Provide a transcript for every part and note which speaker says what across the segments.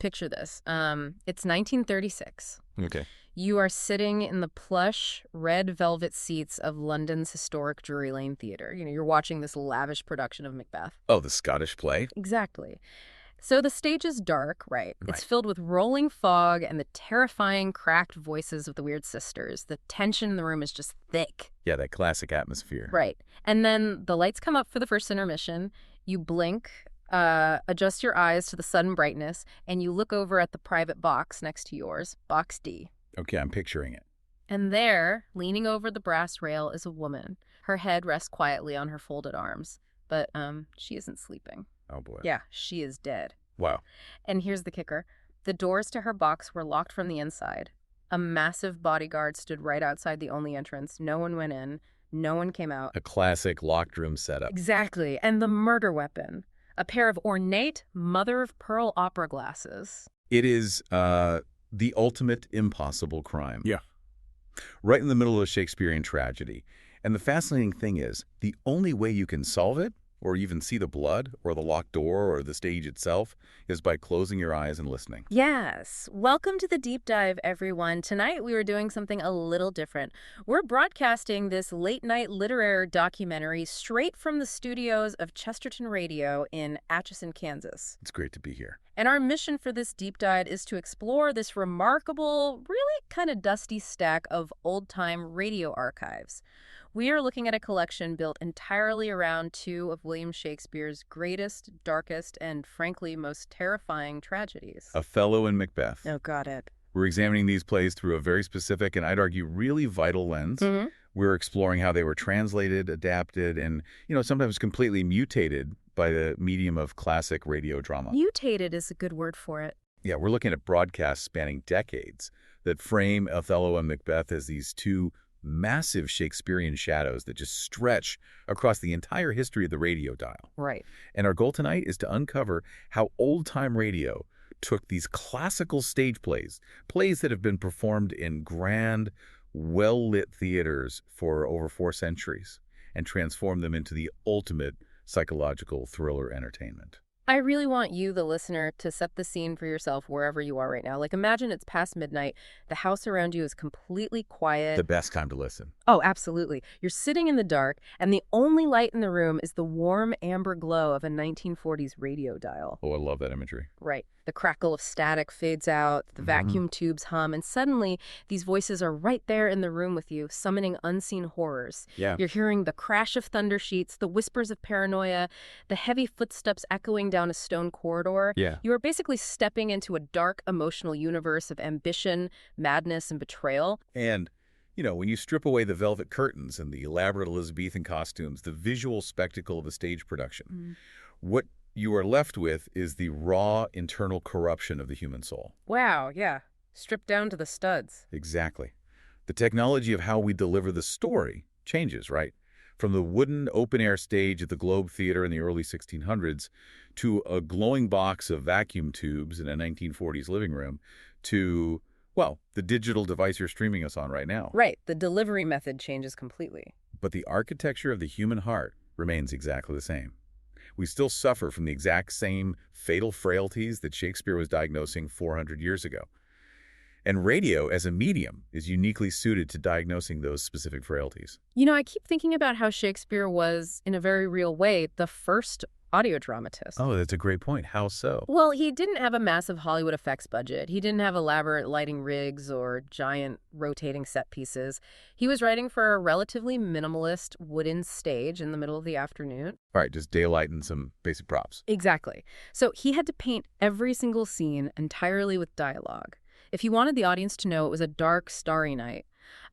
Speaker 1: picture this. It's 1936.
Speaker 2: Okay.
Speaker 1: You are sitting in the plush red velvet seats of London's historic Drury Lane Theater. You're watching this lavish production of Macbeth.
Speaker 2: Oh, the Scottish play?
Speaker 1: Exactly. So the stage is dark, right? It's filled with rolling fog and the terrifying cracked voices of the weird sisters. The tension in the room is just thick.
Speaker 2: Yeah, that classic atmosphere.
Speaker 1: Right. And then the lights come up for the first intermission. You blink, adjust your eyes to the sudden brightness, and you look over at the private box next to yours, Box D.
Speaker 2: Okay, I'm picturing it.
Speaker 1: And there, leaning over the brass rail, is a woman. Her head rests quietly on her folded arms. But she isn't sleeping.
Speaker 2: Oh, boy.
Speaker 1: Yeah, she is dead.
Speaker 2: Wow.
Speaker 1: And here's the kicker. The doors to her box were locked from the inside. A massive bodyguard stood right outside the only entrance. No one went in. No one came out.
Speaker 2: A classic locked room setup.
Speaker 1: Exactly. And the murder weapon. A pair of ornate mother-of-pearl opera glasses.
Speaker 2: It is the ultimate impossible crime.
Speaker 3: Yeah.
Speaker 2: Right in the middle of a Shakespearean tragedy. And the fascinating thing is, the only way you can solve it, or even see the blood, or the locked door, or the stage itself, is by closing your eyes and listening.
Speaker 1: Yes. Welcome to the deep dive, everyone. Tonight we were doing something a little different. We're broadcasting this late-night literary documentary straight from the studios of Chesterton Radio in Atchison, Kansas.
Speaker 2: It's great to be here.
Speaker 1: And our mission for this deep dive is to explore this remarkable, really kind of dusty stack of old-time radio archives. We are looking at a collection built entirely around two of William Shakespeare's greatest, darkest, and frankly most terrifying tragedies.
Speaker 2: Othello and Macbeth.
Speaker 1: Oh, got it.
Speaker 2: We're examining these plays through a very specific and I'd argue really vital lens. Mm-hmm. We're exploring how they were translated, adapted, and sometimes completely mutated by the medium of classic radio drama.
Speaker 1: Mutated is a good word for it.
Speaker 2: Yeah, we're looking at broadcasts spanning decades that frame Othello and Macbeth as these two massive Shakespearean shadows that just stretch across the entire history of the radio dial.
Speaker 1: Right.
Speaker 2: And our goal tonight is to uncover how old-time radio took these classical stage plays that have been performed in grand, well-lit theaters for over 4 centuries, and transformed them into the ultimate psychological thriller entertainment.
Speaker 1: I really want you, the listener, to set the scene for yourself wherever you are right now. Like, imagine it's past midnight. The house around you is completely quiet.
Speaker 2: The best time to listen.
Speaker 1: Oh, absolutely. You're sitting in the dark, and the only light in the room is the warm amber glow of a 1940s radio dial.
Speaker 2: Oh, I love that imagery.
Speaker 1: Right. The crackle of static fades out, the vacuum tubes hum, and suddenly these voices are right there in the room with you, summoning unseen horrors.
Speaker 2: Yeah.
Speaker 1: You're hearing the crash of thunder sheets, the whispers of paranoia, the heavy footsteps echoing down a stone corridor.
Speaker 2: Yeah.
Speaker 1: You are basically stepping into a dark, emotional universe of ambition, madness, and betrayal.
Speaker 2: And when you strip away the velvet curtains and the elaborate Elizabethan costumes, the visual spectacle of a stage production, what you are left with is the raw internal corruption of the human soul.
Speaker 1: Wow, yeah. Stripped down to the studs.
Speaker 2: Exactly. The technology of how we deliver the story changes, right? From the wooden open-air stage at the Globe Theater in the early 1600s to a glowing box of vacuum tubes in a 1940s living room to, the digital device you're streaming us on right now.
Speaker 1: Right. The delivery method changes completely.
Speaker 2: But the architecture of the human heart remains exactly the same. We still suffer from the exact same fatal frailties that Shakespeare was diagnosing 400 years ago. And radio, as a medium, is uniquely suited to diagnosing those specific frailties.
Speaker 1: I keep thinking about how Shakespeare was, in a very real way, the first audio dramatist.
Speaker 2: Oh, that's a great point. How so?
Speaker 1: Well, he didn't have a massive Hollywood effects budget. He didn't have elaborate lighting rigs or giant rotating set pieces. He was writing for a relatively minimalist wooden stage in the middle of the afternoon.
Speaker 2: All right, just daylight and some basic props.
Speaker 1: Exactly. So he had to paint every single scene entirely with dialogue. If he wanted the audience to know it was a dark, starry night,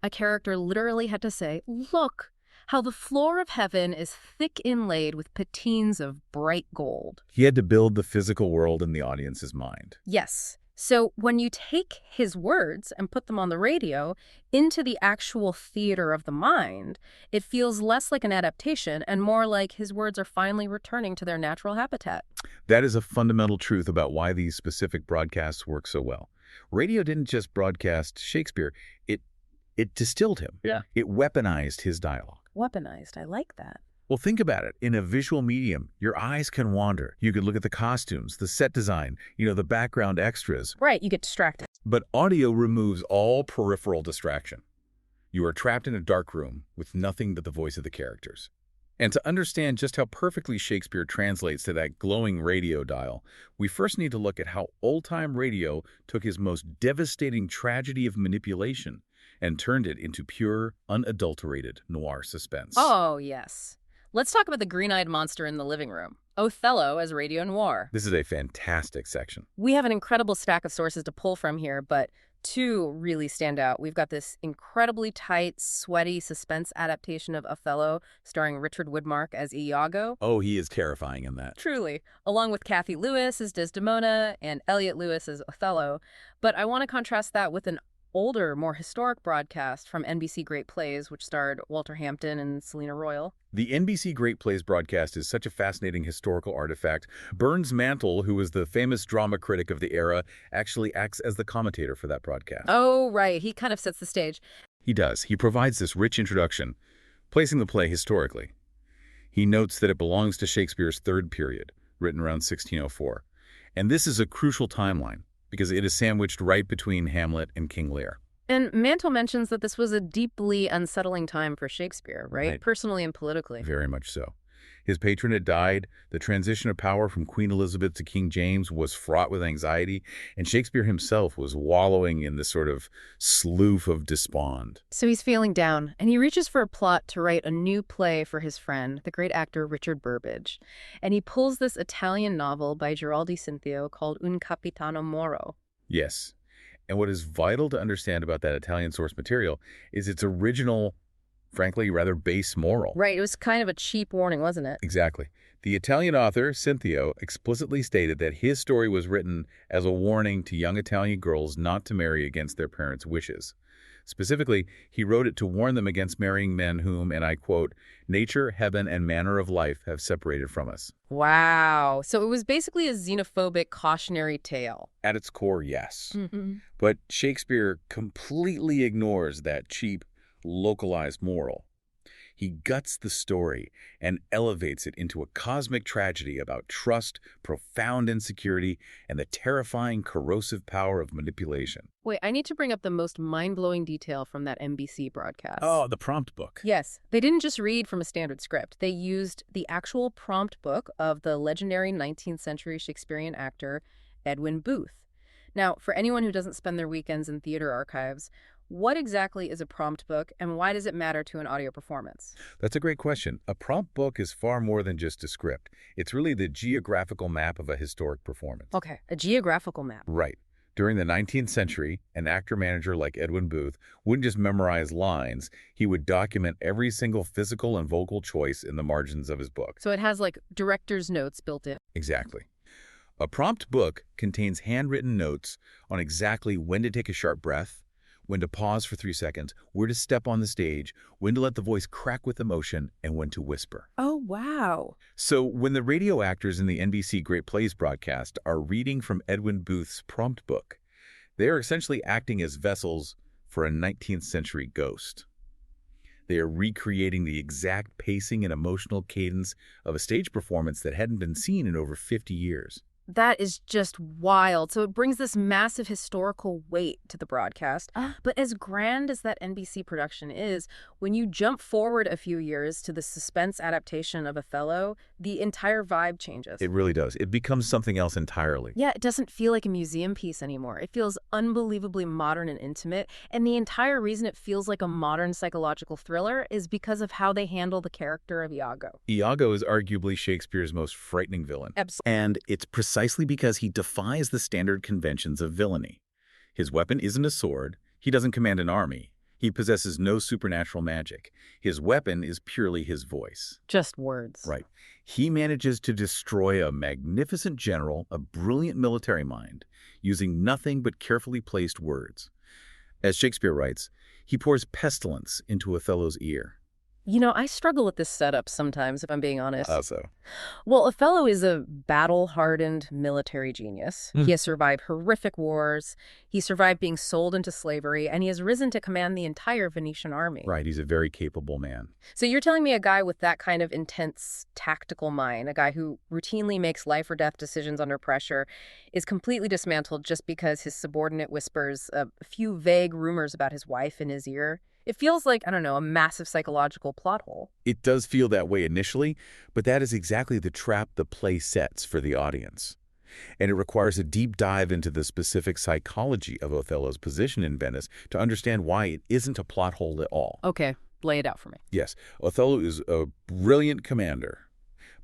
Speaker 1: a character literally had to say, "Look, how the floor of heaven is thick inlaid with patines of bright gold."
Speaker 2: He had to build the physical world in the audience's mind.
Speaker 1: Yes. So when you take his words and put them on the radio into the actual theater of the mind, it feels less like an adaptation and more like his words are finally returning to their natural habitat.
Speaker 2: That is a fundamental truth about why these specific broadcasts work so well. Radio didn't just broadcast Shakespeare. It distilled him.
Speaker 3: Yeah.
Speaker 2: It weaponized his dialogue.
Speaker 1: Weaponized. I like that.
Speaker 2: Well, think about it. In a visual medium, your eyes can wander. You could look at the costumes, the set design, the background extras.
Speaker 1: Right, you get distracted.
Speaker 2: But audio removes all peripheral distraction. You are trapped in a dark room with nothing but the voice of the characters. And to understand just how perfectly Shakespeare translates to that glowing radio dial, we first need to look at how old-time radio took his most devastating tragedy of manipulation and turned it into pure, unadulterated noir suspense.
Speaker 1: Oh, yes. Let's talk about the green-eyed monster in the living room, Othello as radio noir.
Speaker 2: This is a fantastic section.
Speaker 1: We have an incredible stack of sources to pull from here, but two really stand out. We've got this incredibly tight, sweaty suspense adaptation of Othello starring Richard Widmark as Iago.
Speaker 2: Oh, he is terrifying in that.
Speaker 1: Truly, along with Kathy Lewis as Desdemona and Elliot Lewis as Othello. But I want to contrast that with an older, more historic broadcast from NBC Great Plays, which starred Walter Hampton and Selina Royal.
Speaker 2: The NBC Great Plays broadcast is such a fascinating historical artifact. Burns Mantle, who was the famous drama critic of the era, actually acts as the commentator for that broadcast.
Speaker 1: Oh, right. He kind of sets the stage.
Speaker 2: He does. He provides this rich introduction, placing the play historically. He notes that it belongs to Shakespeare's third period, written around 1604. And this is a crucial timeline, because it is sandwiched right between Hamlet and King Lear.
Speaker 1: And Mantle mentions that this was a deeply unsettling time for Shakespeare, right? Personally and politically.
Speaker 2: Very much so. His patron had died. The transition of power from Queen Elizabeth to King James was fraught with anxiety, and Shakespeare himself was wallowing in this sort of slough of despond.
Speaker 1: So he's feeling down, and he reaches for a plot to write a new play for his friend, the great actor Richard Burbage. And he pulls this Italian novel by Giraldi Cinthio called Un Capitano Moro.
Speaker 2: Yes. And what is vital to understand about that Italian source material is its original, frankly, rather base moral.
Speaker 1: Right, it was kind of a cheap warning, wasn't it?
Speaker 2: Exactly. The Italian author, Cinthio, explicitly stated that his story was written as a warning to young Italian girls not to marry against their parents' wishes. Specifically, he wrote it to warn them against marrying men whom, and I quote, nature, heaven, and manner of life have separated from us.
Speaker 1: Wow. So it was basically a xenophobic cautionary tale.
Speaker 2: At its core, yes.
Speaker 1: Mm-hmm.
Speaker 2: But Shakespeare completely ignores that cheap, localized moral. He guts the story and elevates it into a cosmic tragedy about trust, profound insecurity, and the terrifying, corrosive power of manipulation.
Speaker 1: Wait, I need to bring up the most mind-blowing detail from that NBC broadcast.
Speaker 2: Oh, the prompt book.
Speaker 1: Yes. They didn't just read from a standard script. They used the actual prompt book of the legendary 19th century Shakespearean actor Edwin Booth. Now, for anyone who doesn't spend their weekends in theater archives, what exactly is a prompt book, and why does it matter to an audio performance?
Speaker 2: That's a great question. A prompt book is far more than just a script. It's really the geographical map of a historic performance.
Speaker 1: Okay, a geographical map.
Speaker 2: Right. During the 19th century, an actor-manager like Edwin Booth wouldn't just memorize lines. He would document every single physical and vocal choice in the margins of his book.
Speaker 1: So it has, like, director's notes built in.
Speaker 2: Exactly. A prompt book contains handwritten notes on exactly when to take a sharp breath, when to pause for 3 seconds, where to step on the stage, when to let the voice crack with emotion, and when to whisper.
Speaker 1: Oh, wow.
Speaker 2: So when the radio actors in the NBC Great Plays broadcast are reading from Edwin Booth's prompt book, they are essentially acting as vessels for a 19th century ghost. They are recreating the exact pacing and emotional cadence of a stage performance that hadn't been seen in over 50 years.
Speaker 1: That is just wild. So it brings this massive historical weight to the broadcast. But as grand as that NBC production is, when you jump forward a few years to the suspense adaptation of Othello, the entire vibe changes.
Speaker 2: It really does. It becomes something else entirely.
Speaker 1: Yeah, it doesn't feel like a museum piece anymore. It feels unbelievably modern and intimate. And the entire reason it feels like a modern psychological thriller is because of how they handle the character of Iago.
Speaker 2: Iago is arguably Shakespeare's most frightening villain.
Speaker 1: Absolutely.
Speaker 2: And it's precisely because he defies the standard conventions of villainy. His weapon isn't a sword. He doesn't command an army. He possesses no supernatural magic. His weapon is purely his voice.
Speaker 1: Just words.
Speaker 2: Right. He manages to destroy a magnificent general, a brilliant military mind, using nothing but carefully placed words. As Shakespeare writes, he pours pestilence into Othello's ear.
Speaker 1: I struggle with this setup sometimes, if I'm being honest.
Speaker 2: How so?
Speaker 1: Well, Othello is a battle-hardened military genius. He has survived horrific wars, he survived being sold into slavery, and he has risen to command the entire Venetian army.
Speaker 2: Right, he's a very capable man.
Speaker 1: So you're telling me a guy with that kind of intense tactical mind, a guy who routinely makes life or death decisions under pressure, is completely dismantled just because his subordinate whispers a few vague rumors about his wife in his ear? It feels like, I don't know, a massive psychological plot hole.
Speaker 2: It does feel that way initially, but that is exactly the trap the play sets for the audience. And it requires a deep dive into the specific psychology of Othello's position in Venice to understand why it isn't a plot hole at all.
Speaker 1: Okay, lay it out for me.
Speaker 2: Yes, Othello is a brilliant commander,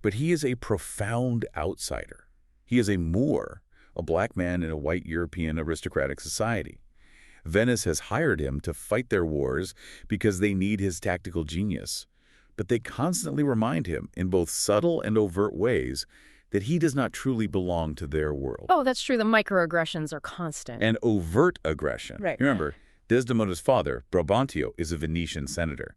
Speaker 2: but he is a profound outsider. He is a Moor, a black man in a white European aristocratic society. Venice has hired him to fight their wars because they need his tactical genius. But they constantly remind him, in both subtle and overt ways, that he does not truly belong to their world.
Speaker 1: Oh, that's true. The microaggressions are constant.
Speaker 2: And overt aggression.
Speaker 1: Right.
Speaker 2: Remember, Desdemona's father, Brabantio, is a Venetian senator.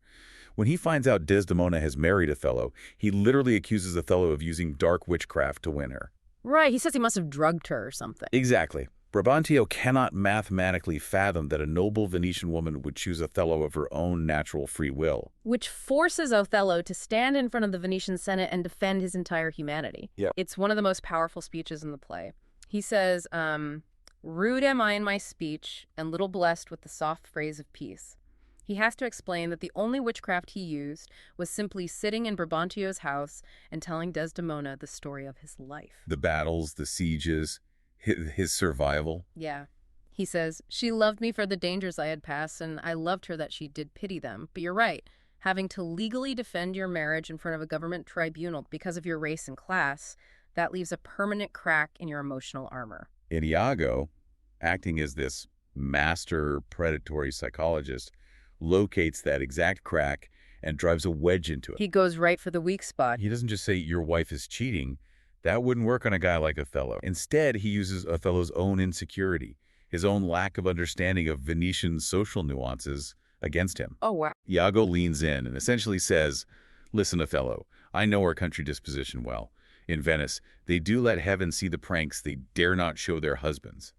Speaker 2: When he finds out Desdemona has married Othello, he literally accuses Othello of using dark witchcraft to win her.
Speaker 1: Right, he says he must have drugged her or something.
Speaker 2: Exactly. Brabantio cannot mathematically fathom that a noble Venetian woman would choose Othello of her own natural free will.
Speaker 1: Which forces Othello to stand in front of the Venetian Senate and defend his entire humanity.
Speaker 2: Yeah.
Speaker 1: It's one of the most powerful speeches in the play. He says, rude am I in my speech, and little blessed with the soft phrase of peace. He has to explain that the only witchcraft he used was simply sitting in Brabantio's house and telling Desdemona the story of his life.
Speaker 2: The battles, the sieges, his survival.
Speaker 1: Yeah. He says, she loved me for the dangers I had passed, and I loved her that she did pity them. But you're right. Having to legally defend your marriage in front of a government tribunal because of your race and class, that leaves a permanent crack in your emotional armor.
Speaker 2: And Iago, acting as this master predatory psychologist, locates that exact crack and drives a wedge into it.
Speaker 1: He goes right for the weak spot.
Speaker 2: He doesn't just say your wife is cheating. That wouldn't work on a guy like Othello. Instead, he uses Othello's own insecurity, his own lack of understanding of Venetian social nuances against him.
Speaker 1: Oh, wow.
Speaker 2: Iago leans in and essentially says, listen, Othello, I know our country disposition well. In Venice, they do let heaven see the pranks they dare not show their husbands.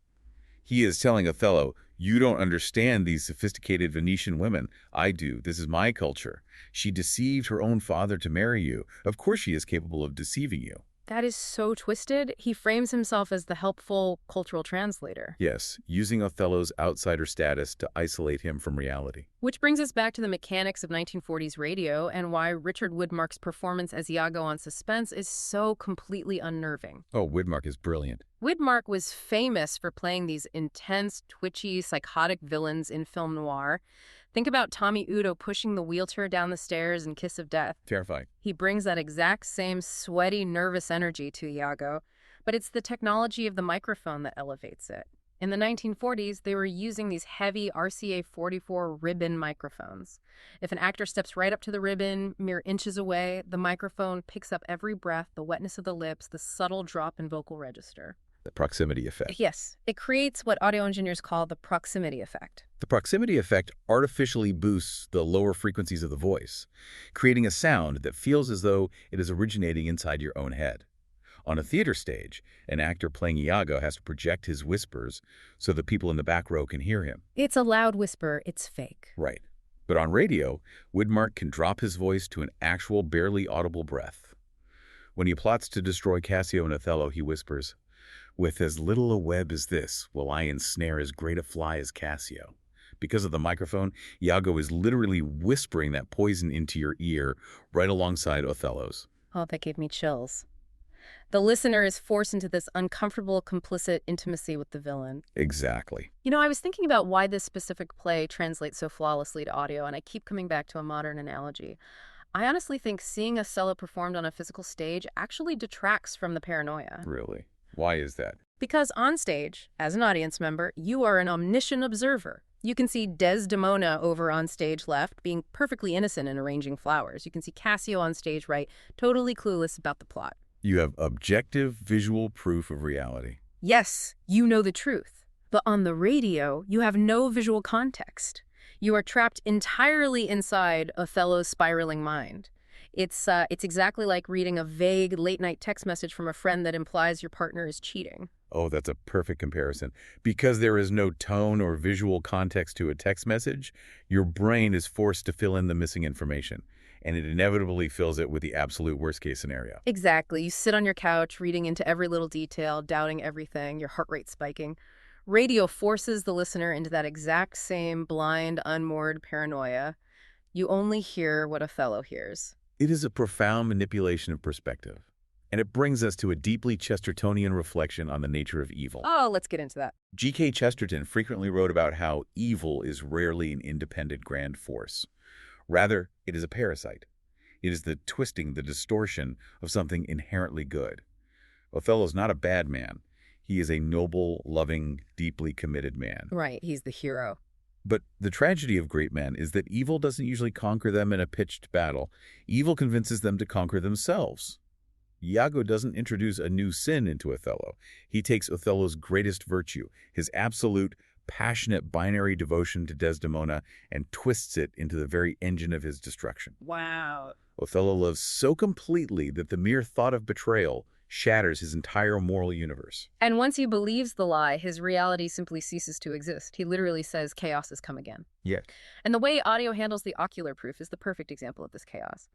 Speaker 2: He is telling Othello, you don't understand these sophisticated Venetian women. I do. This is my culture. She deceived her own father to marry you. Of course she is capable of deceiving you.
Speaker 1: That is so twisted. He frames himself as the helpful cultural translator.
Speaker 2: Yes, using Othello's outsider status to isolate him from reality.
Speaker 1: Which brings us back to the mechanics of 1940s radio and why Richard Widmark's performance as Iago on Suspense is so completely unnerving.
Speaker 2: Oh, Widmark is brilliant.
Speaker 1: Widmark was famous for playing these intense, twitchy, psychotic villains in film noir. Think about Tommy Udo pushing the wheelchair down the stairs in Kiss of Death.
Speaker 2: Terrifying.
Speaker 1: He brings that exact same sweaty, nervous energy to Iago, but it's the technology of the microphone that elevates it. In the 1940s, they were using these heavy RCA 44 ribbon microphones. If an actor steps right up to the ribbon, mere inches away, the microphone picks up every breath, the wetness of the lips, the subtle drop in vocal register.
Speaker 2: The proximity effect.
Speaker 1: Yes, it creates what audio engineers call the proximity effect.
Speaker 2: The proximity effect artificially boosts the lower frequencies of the voice, creating a sound that feels as though it is originating inside your own head. On a theater stage, an actor playing Iago has to project his whispers so the people in the back row can hear him.
Speaker 1: It's a loud whisper, it's fake.
Speaker 2: Right. But on radio, Widmark can drop his voice to an actual, barely audible breath. When he plots to destroy Cassio and Othello, he whispers, with as little a web as this will I ensnare as great a fly as Cassio. Because of the microphone, Iago is literally whispering that poison into your ear right alongside Othello's.
Speaker 1: Oh, that gave me chills. The listener is forced into this uncomfortable, complicit intimacy with the villain.
Speaker 2: Exactly.
Speaker 1: I was thinking about why this specific play translates so flawlessly to audio, and I keep coming back to a modern analogy. I honestly think seeing Othello performed on a physical stage actually detracts from the paranoia.
Speaker 2: Really? Why is that?
Speaker 1: Because on stage, as an audience member, you are an omniscient observer. You can see Desdemona over on stage left being perfectly innocent in arranging flowers. You can see Cassio on stage right, totally clueless about the plot.
Speaker 2: You have objective visual proof of reality.
Speaker 1: Yes, you know the truth. But on the radio, you have no visual context. You are trapped entirely inside Othello's spiraling mind. It's exactly like reading a vague late-night text message from a friend that implies your partner is cheating.
Speaker 2: Oh, that's a perfect comparison. Because there is no tone or visual context to a text message, your brain is forced to fill in the missing information, and it inevitably fills it with the absolute worst-case scenario.
Speaker 1: Exactly. You sit on your couch, reading into every little detail, doubting everything, your heart rate spiking. Radio forces the listener into that exact same blind, unmoored paranoia. You only hear what Othello hears.
Speaker 2: It is a profound manipulation of perspective, and it brings us to a deeply Chestertonian reflection on the nature of evil.
Speaker 1: Oh, let's get into that.
Speaker 2: G.K. Chesterton frequently wrote about how evil is rarely an independent grand force. Rather, it is a parasite. It is the twisting, the distortion of something inherently good. Othello is not a bad man. He is a noble, loving, deeply committed man.
Speaker 1: Right, he's the hero.
Speaker 2: But the tragedy of great men is that evil doesn't usually conquer them in a pitched battle. Evil convinces them to conquer themselves. Iago doesn't introduce a new sin into Othello. He takes Othello's greatest virtue, his absolute, passionate binary devotion to Desdemona, and twists it into the very engine of his destruction.
Speaker 1: Wow.
Speaker 2: Othello loves so completely that the mere thought of betrayal shatters his entire moral universe.
Speaker 1: And once he believes the lie, his reality simply ceases to exist. He literally says chaos has come again.
Speaker 2: Yeah.
Speaker 1: And the way audio handles the ocular proof is the perfect example of this chaos.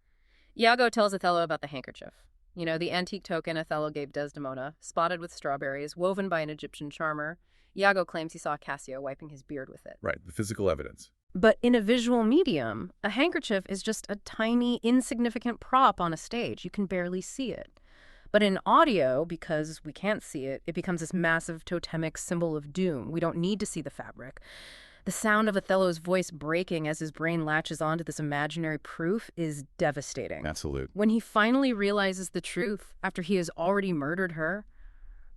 Speaker 1: Iago tells Othello about the handkerchief. You know, the antique token Othello gave Desdemona, spotted with strawberries, woven by an Egyptian charmer. Iago claims he saw Cassio wiping his beard with it.
Speaker 2: Right, the physical evidence.
Speaker 1: But in a visual medium, a handkerchief is just a tiny, insignificant prop on a stage. You can barely see it. But in audio, because we can't see it, it becomes this massive totemic symbol of doom. We don't need to see the fabric. The sound of Othello's voice breaking as his brain latches onto this imaginary proof is devastating.
Speaker 2: Absolute.
Speaker 1: When he finally realizes the truth, after he has already murdered her,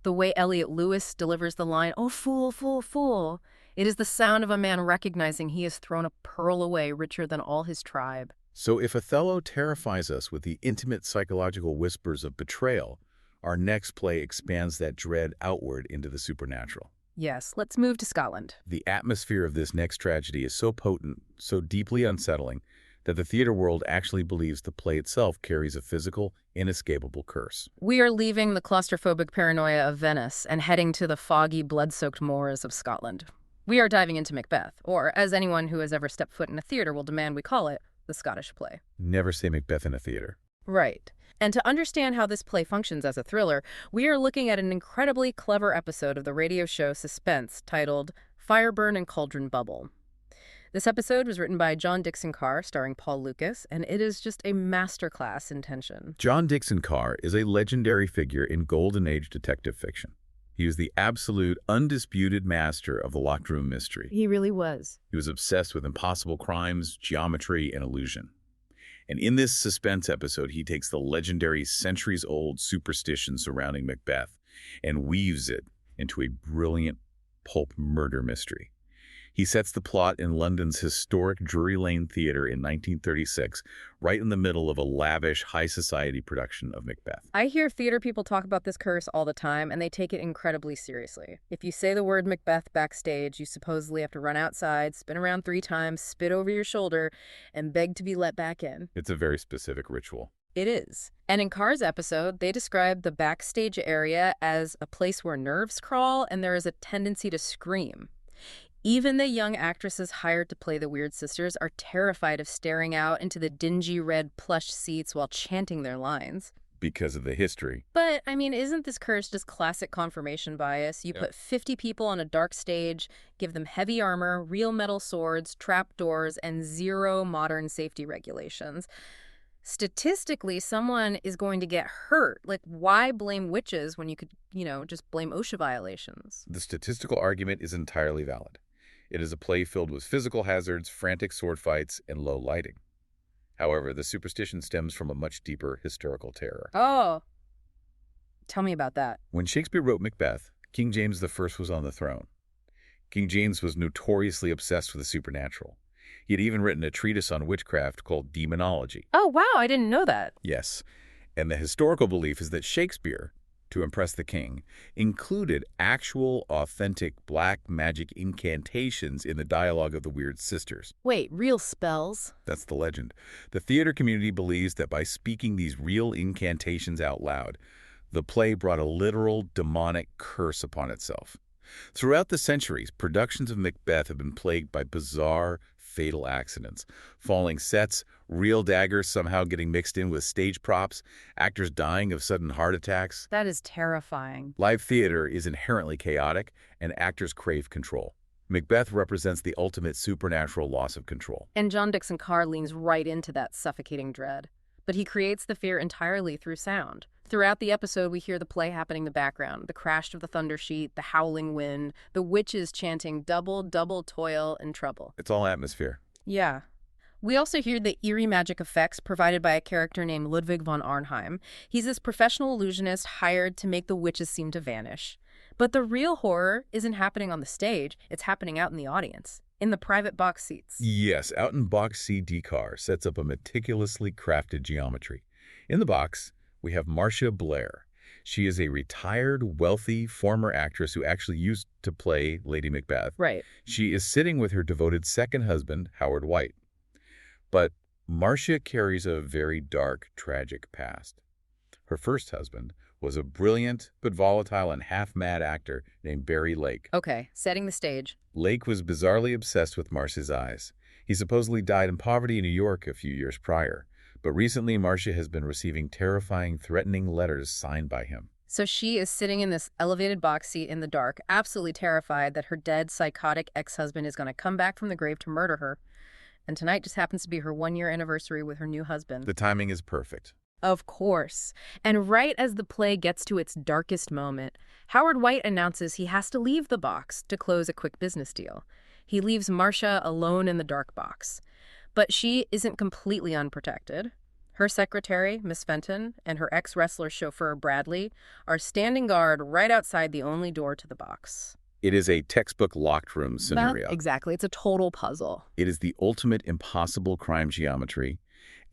Speaker 1: the way Elliot Lewis delivers the line, "Oh, fool, fool, fool," it is the sound of a man recognizing he has thrown a pearl away richer than all his tribe.
Speaker 2: So if Othello terrifies us with the intimate psychological whispers of betrayal, our next play expands that dread outward into the supernatural.
Speaker 1: Yes, let's move to Scotland.
Speaker 2: The atmosphere of this next tragedy is so potent, so deeply unsettling, that the theater world actually believes the play itself carries a physical, inescapable curse.
Speaker 1: We are leaving the claustrophobic paranoia of Venice and heading to the foggy, blood-soaked moors of Scotland. We are diving into Macbeth, or, as anyone who has ever stepped foot in a theater will demand we call it, the Scottish play.
Speaker 2: Never say Macbeth in a theater.
Speaker 1: Right. And to understand how this play functions as a thriller, we are looking at an incredibly clever episode of the radio show Suspense titled Fireburn and Cauldron Bubble. This episode was written by John Dixon Carr, starring Paul Lucas, and it is just a masterclass in tension.
Speaker 2: John Dixon Carr is a legendary figure in Golden Age detective fiction. He was the absolute, undisputed master of the locked room mystery.
Speaker 1: He really was.
Speaker 2: He was obsessed with impossible crimes, geometry, and illusion. And in this Suspense episode, he takes the legendary centuries-old superstition surrounding Macbeth and weaves it into a brilliant pulp murder mystery. He sets the plot in London's historic Drury Lane Theatre in 1936, right in the middle of a lavish, high-society production of Macbeth.
Speaker 1: I hear theater people talk about this curse all the time, and they take it incredibly seriously. If you say the word Macbeth backstage, you supposedly have to run outside, spin around 3 times, spit over your shoulder, and beg to be let back in.
Speaker 2: It's a very specific ritual.
Speaker 1: It is. And in Carr's episode, they describe the backstage area as a place where nerves crawl and there is a tendency to scream. Even the young actresses hired to play the Weird Sisters are terrified of staring out into the dingy red plush seats while chanting their lines.
Speaker 2: Because of the history.
Speaker 1: But, I mean, isn't this curse just classic confirmation bias? You put 50 people on a dark stage, give them heavy armor, real metal swords, trapdoors, and 0 modern safety regulations. Statistically, someone is going to get hurt. Like, why blame witches when you could, just blame OSHA violations?
Speaker 2: The statistical argument is entirely valid. It is a play filled with physical hazards, frantic sword fights, and low lighting. However, the superstition stems from a much deeper historical terror.
Speaker 1: Oh, tell me about that.
Speaker 2: When Shakespeare wrote Macbeth, King James I was on the throne. King James was notoriously obsessed with the supernatural. He had even written a treatise on witchcraft called Demonology.
Speaker 1: Oh, wow, I didn't know that.
Speaker 2: Yes, and the historical belief is that Shakespeare, to impress the king, included actual, authentic black magic incantations in the dialogue of the Weird Sisters.
Speaker 1: Wait, real spells?
Speaker 2: That's the legend. The theater community believes that by speaking these real incantations out loud, the play brought a literal demonic curse upon itself. Throughout the centuries, productions of Macbeth have been plagued by bizarre, fatal accidents. Falling sets, real daggers somehow getting mixed in with stage props, actors dying of sudden heart attacks.
Speaker 1: That is terrifying.
Speaker 2: Live theater is inherently chaotic, and actors crave control. Macbeth represents the ultimate supernatural loss of control.
Speaker 1: And John Dixon Carr leans right into that suffocating dread. But he creates the fear entirely through sound. Throughout the episode, we hear the play happening in the background, the crash of the thunder sheet, the howling wind, the witches chanting double, double toil and trouble.
Speaker 2: It's all atmosphere.
Speaker 1: Yeah. We also hear the eerie magic effects provided by a character named Ludwig von Arnheim. He's this professional illusionist hired to make the witches seem to vanish. But the real horror isn't happening on the stage, it's happening out in the audience, in the private box seats.
Speaker 2: Yes, out in box C, Carr sets up a meticulously crafted geometry. In the box, we have Marcia Blair. She is a retired, wealthy, former actress who actually used to play Lady Macbeth.
Speaker 1: Right.
Speaker 2: She is sitting with her devoted second husband, Howard White. But Marcia carries a very dark, tragic past. Her first husband was a brilliant but volatile and half-mad actor named Barry Lake.
Speaker 1: Okay, setting the stage.
Speaker 2: Lake was bizarrely obsessed with Marcia's eyes. He supposedly died in poverty in New York a few years prior. But recently, Marcia has been receiving terrifying, threatening letters signed by him.
Speaker 1: So she is sitting in this elevated box seat in the dark, absolutely terrified that her dead, psychotic ex-husband is going to come back from the grave to murder her. And tonight just happens to be her one-year anniversary with her new husband.
Speaker 2: The timing is perfect.
Speaker 1: Of course. And right as the play gets to its darkest moment, Howard White announces he has to leave the box to close a quick business deal. He leaves Marcia alone in the dark box. But she isn't completely unprotected. Her secretary, Miss Fenton, and her ex-wrestler chauffeur, Bradley, are standing guard right outside the only door to the box.
Speaker 2: It is a textbook locked room scenario.
Speaker 1: Well, exactly. It's a total puzzle.
Speaker 2: It is the ultimate impossible crime geometry,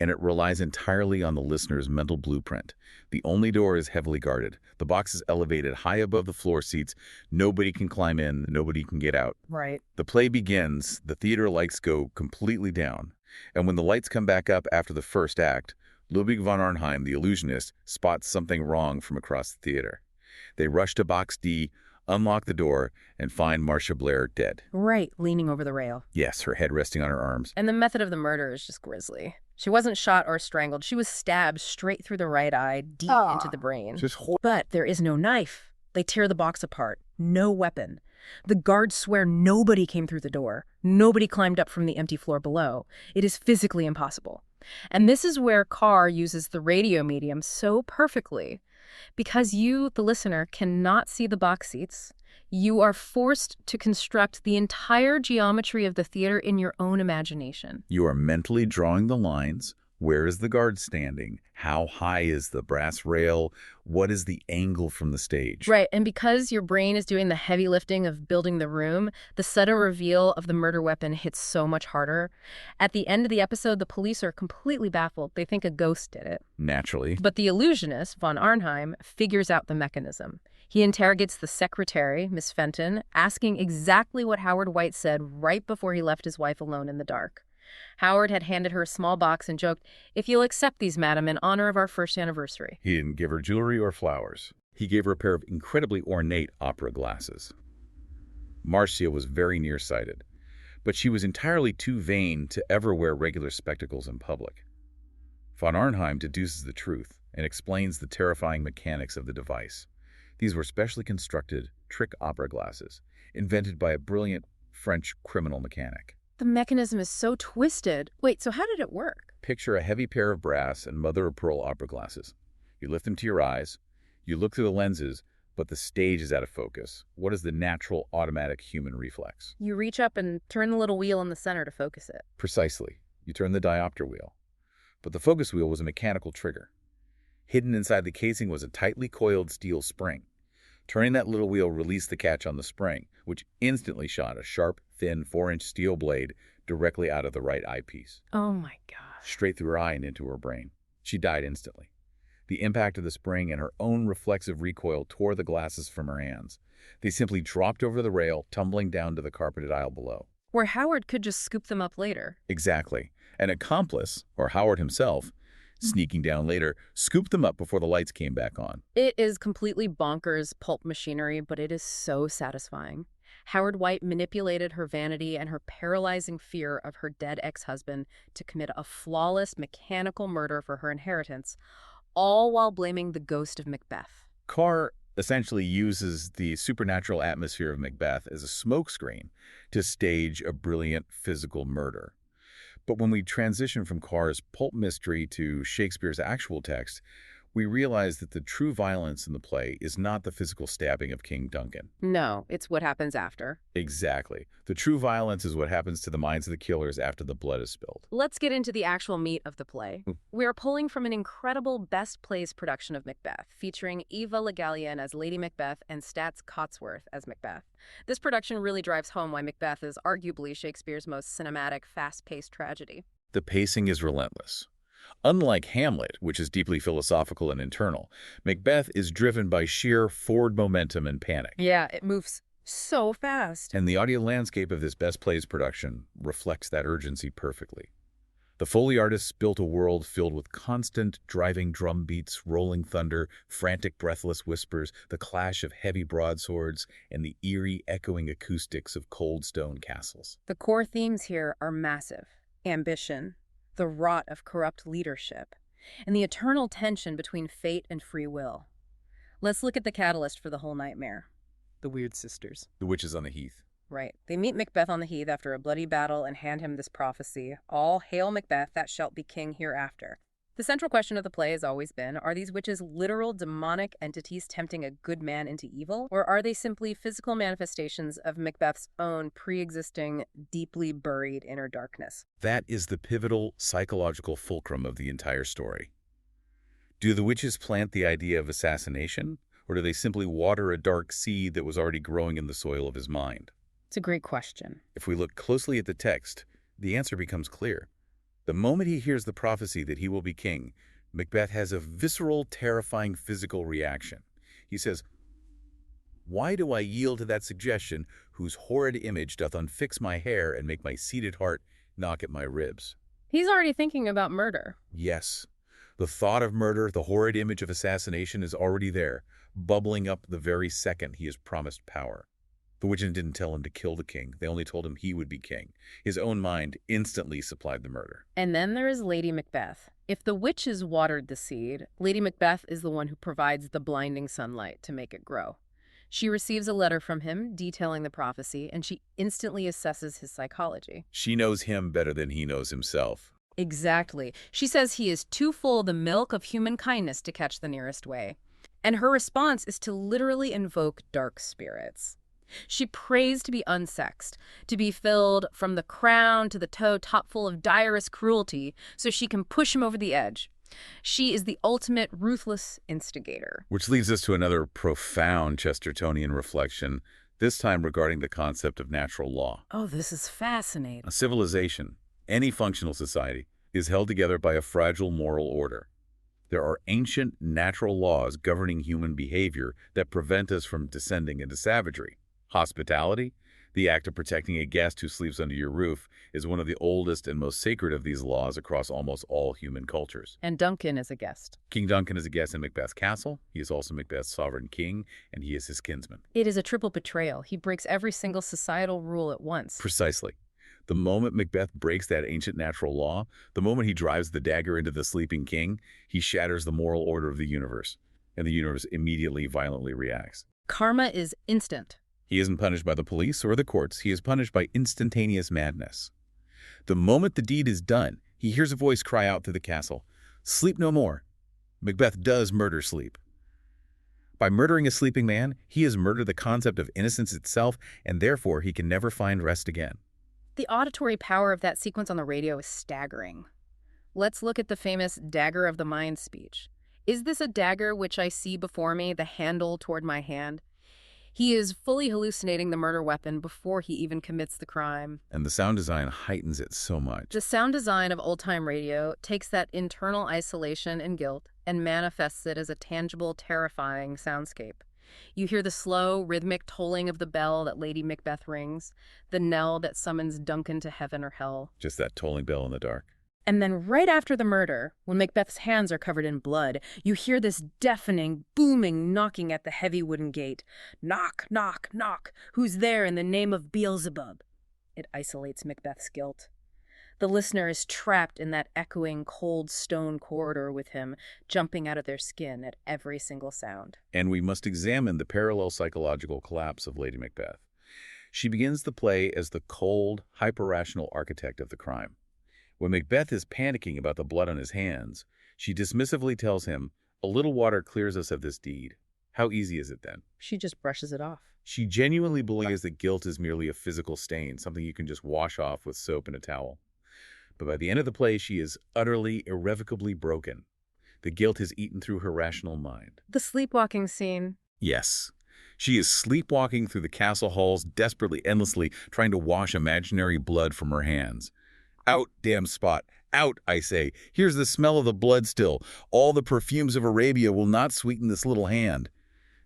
Speaker 2: and it relies entirely on the listener's mental blueprint. The only door is heavily guarded. The box is elevated high above the floor seats. Nobody can climb in. Nobody can get out.
Speaker 1: Right.
Speaker 2: The play begins. The theater lights go completely down. And when the lights come back up after the first act, Ludwig von Arnheim, the illusionist, spots something wrong from across the theater. They rush to Box D, unlock the door, and find Marcia Blair dead.
Speaker 1: Right, leaning over the rail.
Speaker 2: Yes, her head resting on her arms.
Speaker 1: And the method of the murder is just grisly. She wasn't shot or strangled. She was stabbed straight through the right eye, deep into the brain. But there is no knife. They tear the box apart. No weapon. The guards swear nobody came through the door. Nobody climbed up from the empty floor below. It is physically impossible. And this is where Carr uses the radio medium so perfectly. Because you, the listener, cannot see the box seats, you are forced to construct the entire geometry of the theater in your own imagination.
Speaker 2: You are mentally drawing the lines. Where is the guard standing? How high is the brass rail? What is the angle from the stage?
Speaker 1: Right, and because your brain is doing the heavy lifting of building the room, the sudden reveal of the murder weapon hits so much harder. At the end of the episode, the police are completely baffled. They think a ghost did it.
Speaker 2: Naturally.
Speaker 1: But the illusionist, von Arnheim, figures out the mechanism. He interrogates the secretary, Miss Fenton, asking exactly what Howard White said right before he left his wife alone in the dark. Howard had handed her a small box and joked, "If you'll accept these, madam, in honor of our first anniversary."
Speaker 2: He didn't give her jewelry or flowers. He gave her a pair of incredibly ornate opera glasses. Marcia was very nearsighted, but she was entirely too vain to ever wear regular spectacles in public. Von Arnheim deduces the truth and explains the terrifying mechanics of the device. These were specially constructed trick opera glasses, invented by a brilliant French criminal mechanic.
Speaker 1: The mechanism is so twisted. Wait, so how did it work?
Speaker 2: Picture a heavy pair of brass and mother-of-pearl opera glasses. You lift them to your eyes. You look through the lenses, but the stage is out of focus. What is the natural, automatic human reflex?
Speaker 1: You reach up and turn the little wheel in the center to focus it.
Speaker 2: Precisely. You turn the diopter wheel. But the focus wheel was a mechanical trigger. Hidden inside the casing was a tightly coiled steel spring. Turning that little wheel released the catch on the spring, which instantly shot a sharp, thin 4-inch steel blade directly out of the right eyepiece.
Speaker 1: Oh my gosh.
Speaker 2: Straight through her eye and into her brain. She died instantly. The impact of the spring and her own reflexive recoil tore the glasses from her hands. They simply dropped over the rail, tumbling down to the carpeted aisle below.
Speaker 1: Where Howard could just scoop them up later.
Speaker 2: Exactly. An accomplice, or Howard himself, sneaking down later, scooped them up before the lights came back on.
Speaker 1: It is completely bonkers pulp machinery, but it is so satisfying. Howard White manipulated her vanity and her paralyzing fear of her dead ex-husband to commit a flawless mechanical murder for her inheritance, all while blaming the ghost of Macbeth.
Speaker 2: Carr essentially uses the supernatural atmosphere of Macbeth as a smokescreen to stage a brilliant physical murder. But when we transition from Carr's pulp mystery to Shakespeare's actual text, we realize that the true violence in the play is not the physical stabbing of King Duncan.
Speaker 1: No, it's what happens after.
Speaker 2: Exactly. The true violence is what happens to the minds of the killers after the blood is spilled.
Speaker 1: Let's get into the actual meat of the play. We are pulling from an incredible Best Plays production of Macbeth, featuring Eva Le Gallienne as Lady Macbeth and Stats Cotsworth as Macbeth. This production really drives home why Macbeth is arguably Shakespeare's most cinematic, fast-paced tragedy.
Speaker 2: The pacing is relentless. Unlike Hamlet, which is deeply philosophical and internal, Macbeth is driven by sheer forward momentum and panic.
Speaker 1: Yeah, it moves so fast.
Speaker 2: And the audio landscape of this Best Plays production reflects that urgency perfectly. The Foley artists built a world filled with constant driving drum beats, rolling thunder, frantic breathless whispers, the clash of heavy broadswords, and the eerie echoing acoustics of cold stone castles.
Speaker 1: The core themes here are massive. Ambition, the rot of corrupt leadership, and the eternal tension between fate and free will. Let's look at the catalyst for the whole nightmare. The Weird Sisters.
Speaker 2: The witches on the heath.
Speaker 1: Right. They meet Macbeth on the heath after a bloody battle and hand him this prophecy, "All hail Macbeth, that shalt be king hereafter." The central question of the play has always been, are these witches literal demonic entities tempting a good man into evil, or are they simply physical manifestations of Macbeth's own pre-existing, deeply buried inner darkness?
Speaker 2: That is the pivotal psychological fulcrum of the entire story. Do the witches plant the idea of assassination, or do they simply water a dark seed that was already growing in the soil of his mind?
Speaker 1: It's a great question.
Speaker 2: If we look closely at the text, the answer becomes clear. The moment he hears the prophecy that he will be king, Macbeth has a visceral, terrifying physical reaction. He says, "Why do I yield to that suggestion, whose horrid image doth unfix my hair and make my seated heart knock at my ribs?"
Speaker 1: He's already thinking about murder.
Speaker 2: Yes. The thought of murder, the horrid image of assassination is already there, bubbling up the very second he is promised power. The witches didn't tell him to kill the king. They only told him he would be king. His own mind instantly supplied the murder.
Speaker 1: And then there is Lady Macbeth. If the witches watered the seed, Lady Macbeth is the one who provides the blinding sunlight to make it grow. She receives a letter from him detailing the prophecy, and she instantly assesses his psychology.
Speaker 2: She knows him better than he knows himself.
Speaker 1: Exactly. She says he is too full of the milk of human kindness to catch the nearest way. And her response is to literally invoke dark spirits. She prays to be unsexed, to be filled from the crown to the toe top full of direst cruelty so she can push him over the edge. She is the ultimate ruthless instigator.
Speaker 2: Which leads us to another profound Chestertonian reflection, this time regarding the concept of natural law.
Speaker 1: Oh, this is fascinating.
Speaker 2: A civilization, any functional society, is held together by a fragile moral order. There are ancient natural laws governing human behavior that prevent us from descending into savagery. Hospitality, the act of protecting a guest who sleeps under your roof, is one of the oldest and most sacred of these laws across almost all human cultures.
Speaker 1: And Duncan is a guest.
Speaker 2: King Duncan is a guest in Macbeth's castle. He is also Macbeth's sovereign king, and he is his kinsman.
Speaker 1: It is a triple betrayal. He breaks every single societal rule at once.
Speaker 2: Precisely. The moment Macbeth breaks that ancient natural law, the moment he drives the dagger into the sleeping king, he shatters the moral order of the universe, and the universe immediately violently reacts.
Speaker 1: Karma is instant.
Speaker 2: He isn't punished by the police or the courts. He is punished by instantaneous madness. The moment the deed is done, he hears a voice cry out through the castle, "Sleep no more." Macbeth does murder sleep. By murdering a sleeping man, he has murdered the concept of innocence itself, and therefore he can never find rest again.
Speaker 1: The auditory power of that sequence on the radio is staggering. Let's look at the famous dagger of the mind speech. "Is this a dagger which I see before me, the handle toward my hand?" He is fully hallucinating the murder weapon before he even commits the crime.
Speaker 2: And the sound design heightens it so much.
Speaker 1: The sound design of old-time radio takes that internal isolation and guilt and manifests it as a tangible, terrifying soundscape. You hear the slow, rhythmic tolling of the bell that Lady Macbeth rings, the knell that summons Duncan to heaven or hell.
Speaker 2: Just that tolling bell in the dark.
Speaker 1: And then right after the murder, when Macbeth's hands are covered in blood, you hear this deafening, booming knocking at the heavy wooden gate. Knock, knock, knock. Who's there in the name of Beelzebub? It isolates Macbeth's guilt. The listener is trapped in that echoing, cold stone corridor with him, jumping out of their skin at every single sound.
Speaker 2: And we must examine the parallel psychological collapse of Lady Macbeth. She begins the play as the cold, hyper-rational architect of the crime. When Macbeth is panicking about the blood on his hands, she dismissively tells him, "A little water clears us of this deed." How easy is it then?
Speaker 1: She just brushes it off.
Speaker 2: She genuinely believes that guilt is merely a physical stain, something you can just wash off with soap and a towel. But by the end of the play, she is utterly, irrevocably broken. The guilt has eaten through her rational mind.
Speaker 1: The sleepwalking scene.
Speaker 2: Yes. She is sleepwalking through the castle halls, desperately, endlessly, trying to wash imaginary blood from her hands. Out, damn spot. Out, I say. Here's the smell of the blood still. All the perfumes of Arabia will not sweeten this little hand.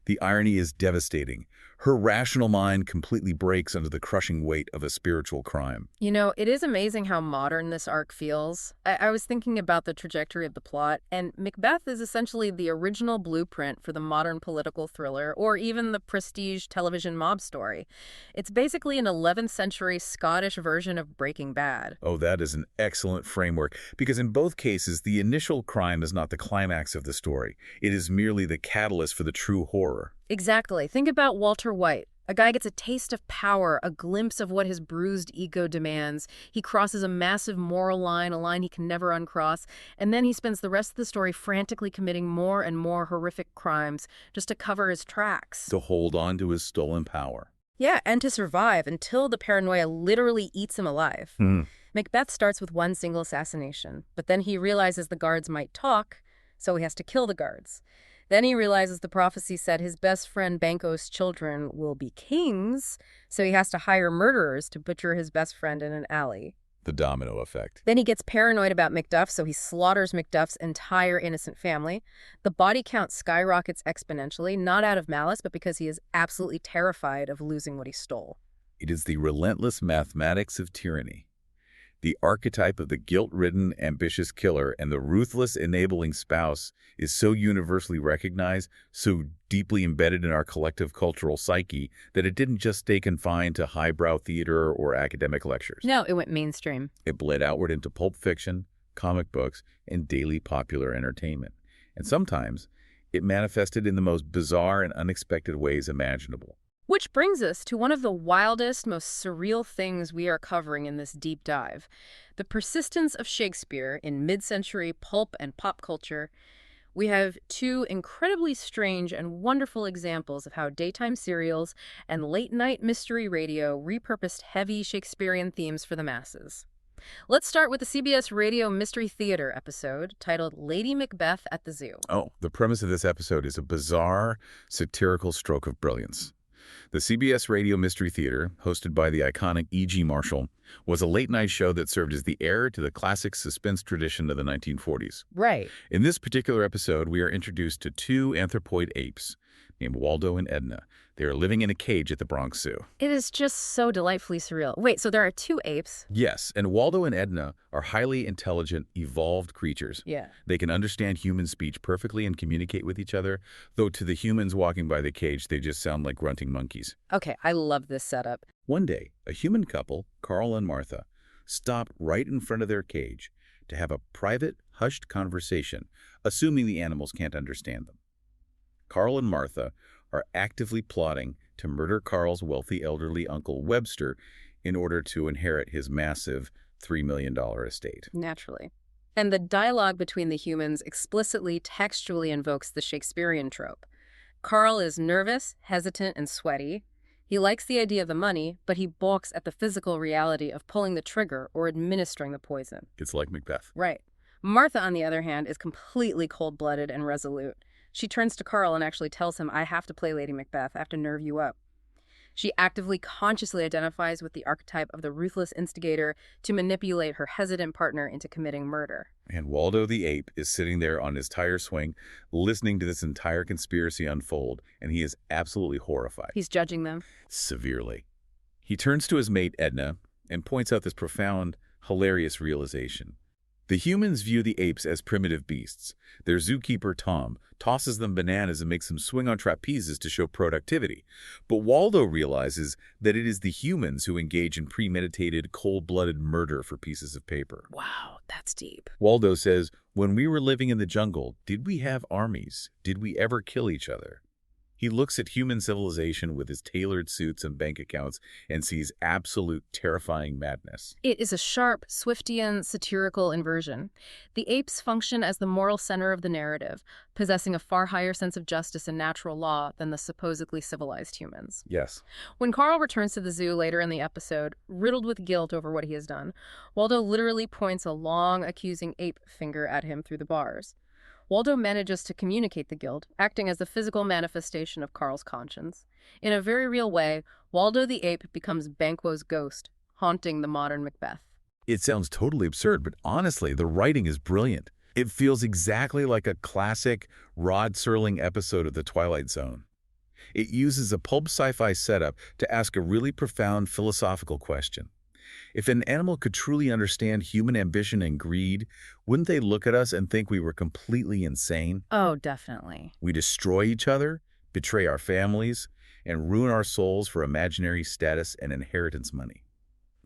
Speaker 2: The irony is devastating. Her rational mind completely breaks under the crushing weight of a spiritual crime.
Speaker 1: You know, it is amazing how modern this arc feels. I was thinking about the trajectory of the plot, and Macbeth is essentially the original blueprint for the modern political thriller, or even the prestige television mob story. It's basically an 11th century Scottish version of Breaking Bad.
Speaker 2: Oh, that is an excellent framework, because in both cases, the initial crime is not the climax of the story. It is merely the catalyst for the true horror.
Speaker 1: Exactly. Think about Walter White. A guy gets a taste of power, a glimpse of what his bruised ego demands. He crosses a massive moral line, a line he can never uncross, and then he spends the rest of the story frantically committing more and more horrific crimes just to cover his tracks.
Speaker 2: To hold on to his stolen power.
Speaker 1: Yeah, and to survive until the paranoia literally eats him alive. Macbeth starts with one single assassination, but then he realizes the guards might talk, so he has to kill the guards. Then he realizes the prophecy said his best friend Banquo's children will be kings, so he has to hire murderers to butcher his best friend in an alley.
Speaker 2: The domino effect.
Speaker 1: Then he gets paranoid about Macduff, so he slaughters Macduff's entire innocent family. The body count skyrockets exponentially, not out of malice, but because he is absolutely terrified of losing what he stole.
Speaker 2: It is the relentless mathematics of tyranny. The archetype of the guilt-ridden, ambitious killer and the ruthless, enabling spouse is so universally recognized, so deeply embedded in our collective cultural psyche, that it didn't just stay confined to highbrow theater or academic lectures.
Speaker 1: No, it went mainstream.
Speaker 2: It bled outward into pulp fiction, comic books, and daily popular entertainment. And sometimes, it manifested in the most bizarre and unexpected ways imaginable.
Speaker 1: Which brings us to one of the wildest, most surreal things we are covering in this deep dive. The persistence of Shakespeare in mid-century pulp and pop culture. We have two incredibly strange and wonderful examples of how daytime serials and late-night mystery radio repurposed heavy Shakespearean themes for the masses. Let's start with the CBS Radio Mystery Theater episode titled Lady Macbeth at the Zoo.
Speaker 2: Oh, the premise of this episode is a bizarre, satirical stroke of brilliance. The CBS Radio Mystery Theater, hosted by the iconic E.G. Marshall, was a late-night show that served as the heir to the classic suspense tradition of the 1940s.
Speaker 1: Right.
Speaker 2: In this particular episode, we are introduced to two anthropoid apes named Waldo and Edna. They are living in a cage at the Bronx Zoo.
Speaker 1: It is just so delightfully surreal. Wait, so there are two apes?
Speaker 2: Yes, and Waldo and Edna are highly intelligent, evolved creatures.
Speaker 1: Yeah.
Speaker 2: They can understand human speech perfectly and communicate with each other, though to the humans walking by the cage, they just sound like grunting monkeys.
Speaker 1: Okay, I love this setup.
Speaker 2: One day, a human couple, Carl and Martha, stop right in front of their cage to have a private, hushed conversation, assuming the animals can't understand them. Carl and Martha are actively plotting to murder Carl's wealthy elderly uncle Webster in order to inherit his massive $3 million estate.
Speaker 1: Naturally. And the dialogue between the humans explicitly textually invokes the Shakespearean trope. Carl is nervous, hesitant, and sweaty. He likes the idea of the money, but he balks at the physical reality of pulling the trigger or administering the poison.
Speaker 2: It's like Macbeth.
Speaker 1: Right. Martha, on the other hand, is completely cold-blooded and resolute. She turns to Carl and actually tells him, "I have to play Lady Macbeth. I have to nerve you up." She actively, consciously identifies with the archetype of the ruthless instigator to manipulate her hesitant partner into committing murder.
Speaker 2: And Waldo the ape is sitting there on his tire swing, listening to this entire conspiracy unfold, and he is absolutely horrified.
Speaker 1: He's judging them.
Speaker 2: Severely. He turns to his mate, Edna, and points out this profound, hilarious realization. The humans view the apes as primitive beasts. Their zookeeper, Tom, tosses them bananas and makes them swing on trapezes to show productivity. But Waldo realizes that it is the humans who engage in premeditated, cold-blooded murder for pieces of paper.
Speaker 1: Wow, that's deep.
Speaker 2: Waldo says, when we were living in the jungle, did we have armies? Did we ever kill each other? He looks at human civilization with his tailored suits and bank accounts and sees absolute terrifying madness.
Speaker 1: It is a sharp, Swiftian, satirical inversion. The apes function as the moral center of the narrative, possessing a far higher sense of justice and natural law than the supposedly civilized humans.
Speaker 2: Yes.
Speaker 1: When Carl returns to the zoo later in the episode, riddled with guilt over what he has done, Waldo literally points a long, accusing ape finger at him through the bars. Waldo manages to communicate the guilt, acting as the physical manifestation of Carl's conscience. In a very real way, Waldo the ape becomes Banquo's ghost, haunting the modern Macbeth.
Speaker 2: It sounds totally absurd, but honestly, the writing is brilliant. It feels exactly like a classic Rod Serling episode of The Twilight Zone. It uses a pulp sci-fi setup to ask a really profound philosophical question. If an animal could truly understand human ambition and greed, wouldn't they look at us and think we were completely insane?
Speaker 1: Oh, definitely.
Speaker 2: We destroy each other, betray our families, and ruin our souls for imaginary status and inheritance money.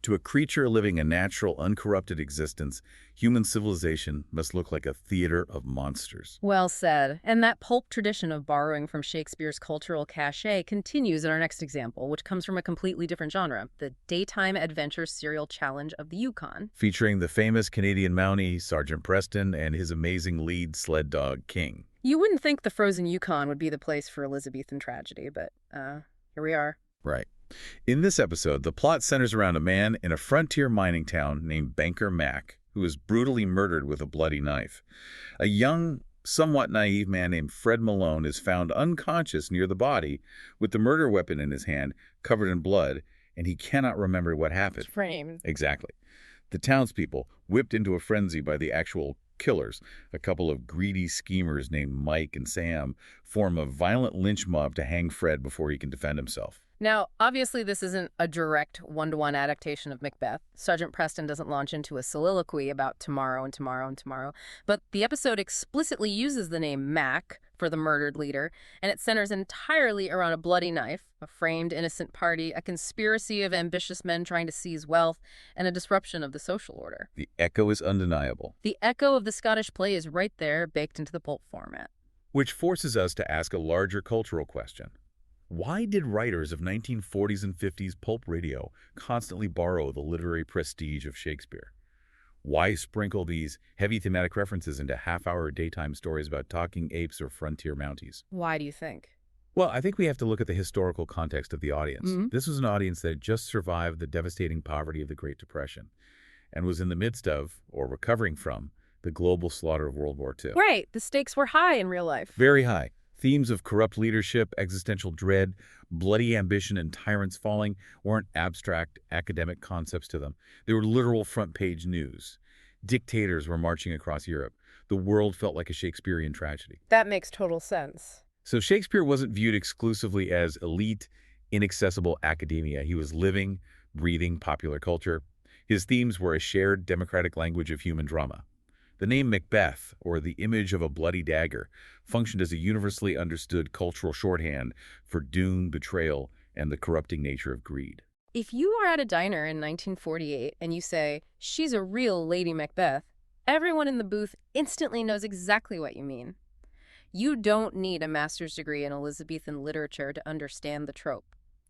Speaker 2: To a creature living a natural, uncorrupted existence, human civilization must look like a theater of monsters.
Speaker 1: Well said. And that pulp tradition of borrowing from Shakespeare's cultural cachet continues in our next example, which comes from a completely different genre, the daytime adventure serial challenge of the Yukon.
Speaker 2: Featuring the famous Canadian Mountie, Sergeant Preston, and his amazing lead sled dog, King.
Speaker 1: You wouldn't think the frozen Yukon would be the place for Elizabethan tragedy, but here we are.
Speaker 2: Right. In this episode, the plot centers around a man in a frontier mining town named Banker Mac, who is brutally murdered with a bloody knife. A young, somewhat naive man named Fred Malone is found unconscious near the body with the murder weapon in his hand, covered in blood, and he cannot remember what happened.
Speaker 1: Framed.
Speaker 2: Exactly. The townspeople, whipped into a frenzy by the actual killers, a couple of greedy schemers named Mike and Sam, form a violent lynch mob to hang Fred before he can defend himself.
Speaker 1: Now, obviously, this isn't a direct one-to-one adaptation of Macbeth. Sergeant Preston doesn't launch into a soliloquy about tomorrow and tomorrow and tomorrow, but the episode explicitly uses the name Mac for the murdered leader, and it centers entirely around a bloody knife, a framed innocent party, a conspiracy of ambitious men trying to seize wealth, and a disruption of the social order.
Speaker 2: The echo is undeniable.
Speaker 1: The echo of the Scottish play is right there, baked into the pulp format.
Speaker 2: Which forces us to ask a larger cultural question. Why did writers of 1940s and 50s pulp radio constantly borrow the literary prestige of Shakespeare? Why sprinkle these heavy thematic references into half-hour daytime stories about talking apes or frontier mounties?
Speaker 1: Why do you think?
Speaker 2: Well, I think we have to look at the historical context of the audience. This was an audience that had just survived the devastating poverty of the Great Depression and was in the midst of, or recovering from, the global slaughter of World War II.
Speaker 1: Right. The stakes were high in real life.
Speaker 2: Very high. Themes of corrupt leadership, existential dread, bloody ambition, and tyrants falling weren't abstract academic concepts to them. They were literal front-page news. Dictators were marching across Europe. The world felt like a Shakespearean tragedy.
Speaker 1: That makes total sense.
Speaker 2: So Shakespeare wasn't viewed exclusively as elite, inaccessible academia. He was living, breathing popular culture. His themes were a shared democratic language of human drama. The name Macbeth, or the image of a bloody dagger, functioned as a universally understood cultural shorthand for doom, betrayal, and the corrupting nature of greed.
Speaker 1: If you are at a diner in 1948 and you say, "She's a real Lady Macbeth," everyone in the booth instantly knows exactly what you mean. You don't need a master's degree in Elizabethan literature to understand the trope.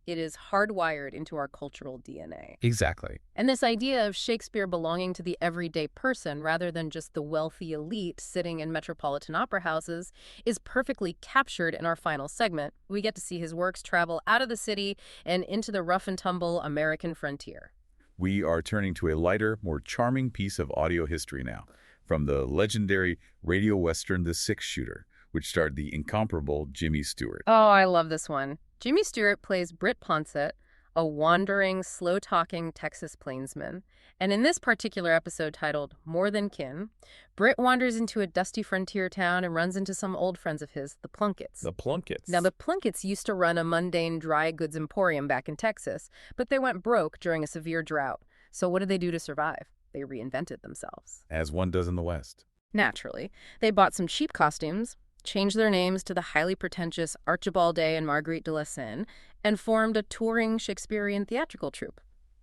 Speaker 1: It is hardwired into our cultural DNA.
Speaker 2: Exactly.
Speaker 1: And this idea of Shakespeare belonging to the everyday person rather than just the wealthy elite sitting in metropolitan opera houses is perfectly captured in our final segment. We get to see his works travel out of the city and into the rough and tumble American frontier.
Speaker 2: We are turning to a lighter, more charming piece of audio history now, from the legendary radio western The Six Shooter, which starred the incomparable Jimmy Stewart.
Speaker 1: Oh, I love this one. Jimmy Stewart plays Britt Ponset, a wandering, slow-talking Texas plainsman. And in this particular episode titled More Than Kin, Britt wanders into a dusty frontier town and runs into some old friends of his, the Plunketts.
Speaker 2: The Plunketts.
Speaker 1: Now, the Plunketts used to run a mundane dry goods emporium back in Texas, but they went broke during a severe drought. So what did they do to survive? They reinvented themselves.
Speaker 2: As one does in the West.
Speaker 1: Naturally, they bought some cheap costumes, changed their names to the highly pretentious Archibald Day and Marguerite de la Seine, and formed a touring Shakespearean theatrical troupe.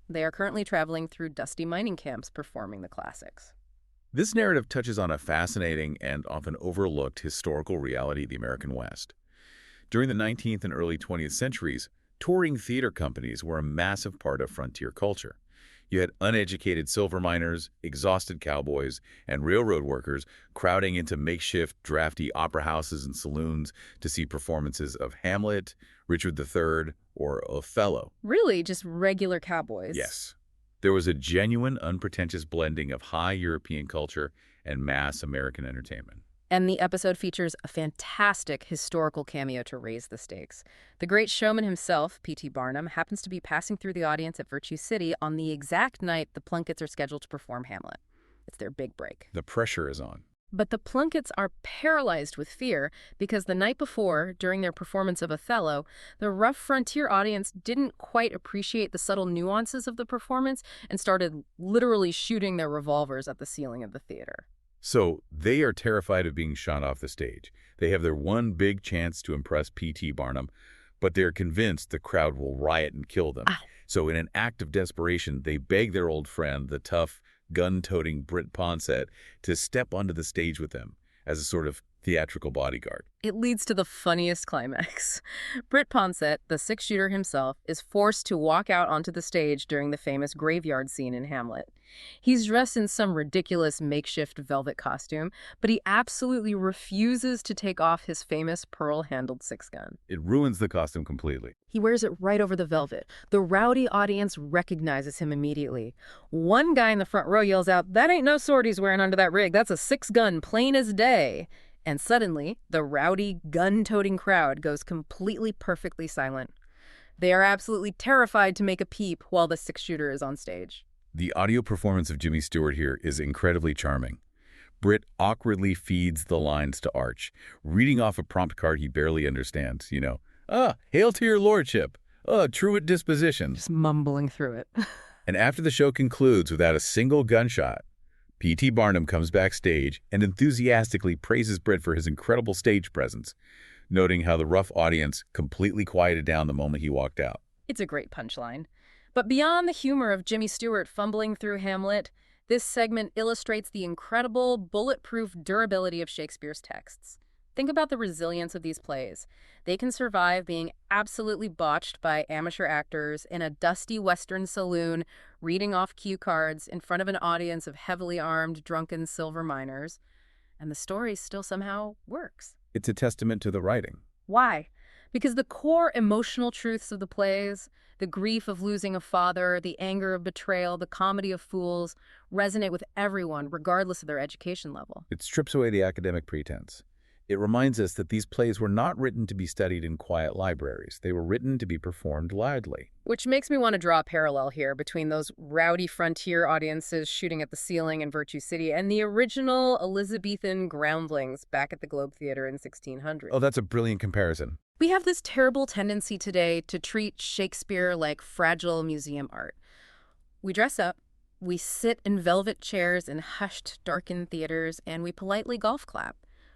Speaker 1: They are currently traveling through dusty mining camps performing the classics.
Speaker 2: This narrative touches on a fascinating and often overlooked historical reality of the American West. During the 19th and early 20th centuries, touring theater companies were a massive part of frontier culture. You had uneducated silver miners, exhausted cowboys, and railroad workers crowding into makeshift, drafty opera houses and saloons to see performances of Hamlet, Richard III, or Othello.
Speaker 1: Really, just regular cowboys?
Speaker 2: Yes. There was a genuine, unpretentious blending of high European culture and mass American entertainment.
Speaker 1: And the episode features a fantastic historical cameo to raise the stakes. The great showman himself, P.T. Barnum, happens to be passing through the audience at Virtue City on the exact night the Plunketts are scheduled to perform Hamlet. It's their big break.
Speaker 2: The pressure is on.
Speaker 1: But the Plunketts are paralyzed with fear because the night before, during their performance of Othello, the rough frontier audience didn't quite appreciate the subtle nuances of the performance and started literally shooting their revolvers at the ceiling of the theater.
Speaker 2: So they are terrified of being shot off the stage. They have their one big chance to impress P.T. Barnum, but they're convinced the crowd will riot and kill them. So in an act of desperation, they beg their old friend, the tough, gun-toting Britt Ponset, to step onto the stage with them as a sort of theatrical bodyguard.
Speaker 1: It leads to the funniest climax. Britt Ponset, the six-shooter himself, is forced to walk out onto the stage during the famous graveyard scene in Hamlet. He's dressed in some ridiculous makeshift velvet costume, but he absolutely refuses to take off his famous pearl-handled six-gun.
Speaker 2: It ruins the costume completely.
Speaker 1: He wears it right over the velvet. The rowdy audience recognizes him immediately. One guy in the front row yells out, "That ain't no sword he's wearing under that rig. That's a six-gun, plain as day." And suddenly, the rowdy, gun-toting crowd goes completely perfectly silent. They are absolutely terrified to make a peep while the six-shooter is on stage.
Speaker 2: The audio performance of Jimmy Stewart here is incredibly charming. Britt awkwardly feeds the lines to Arch, reading off a prompt card he barely understands, hail to your lordship, true at disposition.
Speaker 1: Just mumbling through it.
Speaker 2: And after the show concludes without a single gunshot, P.T. Barnum comes backstage and enthusiastically praises Britt for his incredible stage presence, noting how the rough audience completely quieted down the moment he walked out.
Speaker 1: It's a great punchline. But beyond the humor of Jimmy Stewart fumbling through Hamlet, this segment illustrates the incredible, bulletproof durability of Shakespeare's texts. Think about the resilience of these plays. They can survive being absolutely botched by amateur actors in a dusty Western saloon, reading off cue cards in front of an audience of heavily armed, drunken silver miners, and the story still somehow works.
Speaker 2: It's a testament to the writing.
Speaker 1: Why? Because the core emotional truths of the plays, the grief of losing a father, the anger of betrayal, the comedy of fools, resonate with everyone, regardless of their education level.
Speaker 2: It strips away the academic pretense. It reminds us that these plays were not written to be studied in quiet libraries. They were written to be performed loudly.
Speaker 1: Which makes me want to draw a parallel here between those rowdy frontier audiences shooting at the ceiling in Virtue City and the original Elizabethan groundlings back at the Globe Theater in 1600.
Speaker 2: Oh, that's a brilliant comparison.
Speaker 1: We have this terrible tendency today to treat Shakespeare like fragile museum art. We dress up, we sit in velvet chairs in hushed, darkened theaters, and we politely golf clap.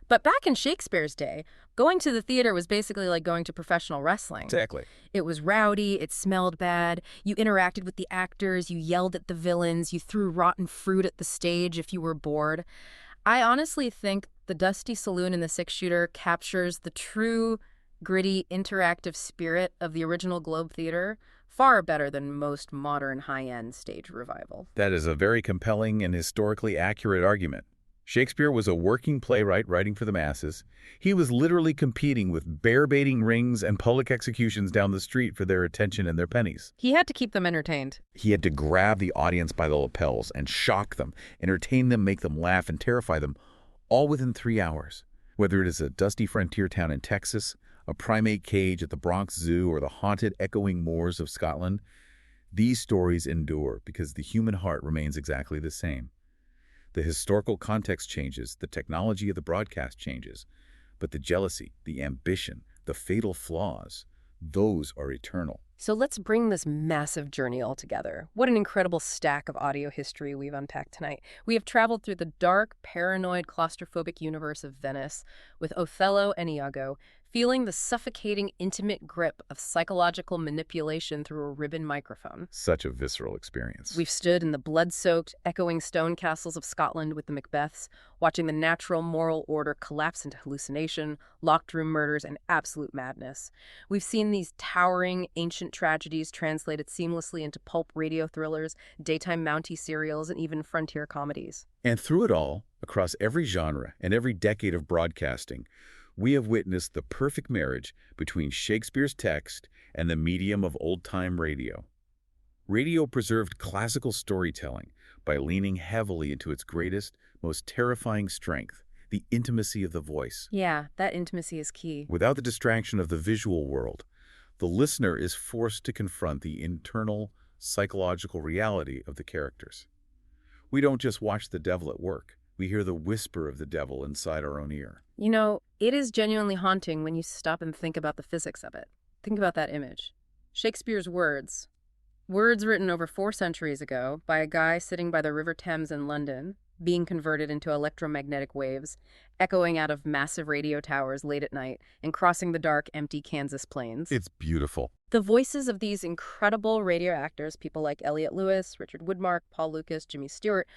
Speaker 1: But back in Shakespeare's day, going to the theater was basically like going to professional wrestling.
Speaker 2: Exactly.
Speaker 1: It was rowdy, it smelled bad, you interacted with the actors, you yelled at the villains, you threw rotten fruit at the stage if you were bored. I honestly think the dusty saloon in the six-shooter captures the true, gritty, interactive spirit of the original Globe Theater far better than most modern high-end stage revival.
Speaker 2: That is a very compelling and historically accurate argument. Shakespeare was a working playwright writing for the masses. He was literally competing with bear-baiting rings and public executions down the street for their attention and their pennies.
Speaker 1: He had to keep them entertained.
Speaker 2: He had to grab the audience by the lapels and shock them, entertain them, make them laugh, and terrify them, all within 3 hours. Whether it is a dusty frontier town in Texas, a primate cage at the Bronx Zoo, or the haunted, echoing moors of Scotland, these stories endure because the human heart remains exactly the same. The historical context changes, the technology of the broadcast changes, but the jealousy, the ambition, the fatal flaws, those are eternal.
Speaker 1: So let's bring this massive journey all together. What an incredible stack of audio history we've unpacked tonight. We have traveled through the dark, paranoid, claustrophobic universe of Venice with Othello and Iago, feeling the suffocating, intimate grip of psychological manipulation through a ribbon microphone.
Speaker 2: Such a visceral experience.
Speaker 1: We've stood in the blood-soaked, echoing stone castles of Scotland with the Macbeths, watching the natural moral order collapse into hallucination, locked-room murders, and absolute madness. We've seen these towering, ancient tragedies translated seamlessly into pulp radio thrillers, daytime Mountie serials, and even frontier comedies.
Speaker 2: And through it all, across every genre and every decade of broadcasting, we have witnessed the perfect marriage between Shakespeare's text and the medium of old-time radio. Radio preserved classical storytelling by leaning heavily into its greatest, most terrifying strength, the intimacy of the voice.
Speaker 1: Yeah, that intimacy is key.
Speaker 2: Without the distraction of the visual world, the listener is forced to confront the internal, psychological reality of the characters. We don't just watch the devil at work. We hear the whisper of the devil inside our own ear.
Speaker 1: You know, it is genuinely haunting when you stop and think about the physics of it. Think about that image. Shakespeare's words. Words written over 4 centuries ago by a guy sitting by the River Thames in London, being converted into electromagnetic waves, echoing out of massive radio towers late at night and crossing the dark, empty Kansas plains.
Speaker 2: It's beautiful.
Speaker 1: The voices of these incredible radio actors, people like Elliot Lewis, Richard Widmark, Paul Lucas, Jimmy Stewart,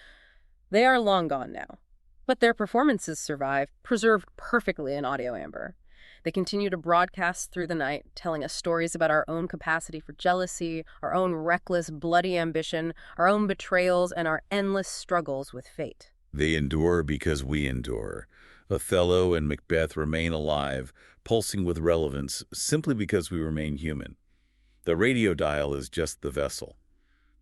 Speaker 1: they are long gone now. But their performances survive, preserved perfectly in audio amber. They continue to broadcast through the night, telling us stories about our own capacity for jealousy, our own reckless, bloody ambition, our own betrayals, and our endless struggles with fate.
Speaker 2: They endure because we endure. Othello and Macbeth remain alive, pulsing with relevance, simply because we remain human. The radio dial is just the vessel.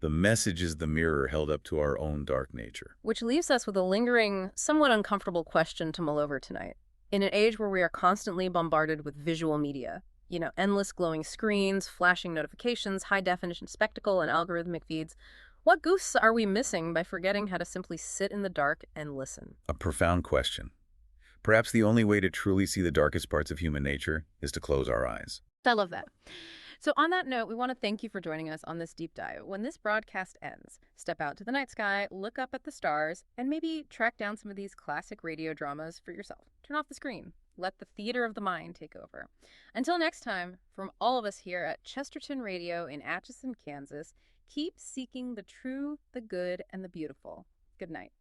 Speaker 2: The message is the mirror held up to our own dark nature.
Speaker 1: Which leaves us with a lingering, somewhat uncomfortable question to mull over tonight. In an age where we are constantly bombarded with visual media, endless glowing screens, flashing notifications, high-definition spectacle, and algorithmic feeds, what goofs are we missing by forgetting how to simply sit in the dark and listen?
Speaker 2: A profound question. Perhaps the only way to truly see the darkest parts of human nature is to close our eyes.
Speaker 1: I love that. So on that note, we want to thank you for joining us on this deep dive. When this broadcast ends, step out to the night sky, look up at the stars, and maybe track down some of these classic radio dramas for yourself. Turn off the screen. Let the theater of the mind take over. Until next time, from all of us here at Chesterton Radio in Atchison, Kansas, keep seeking the true, the good, and the beautiful. Good night.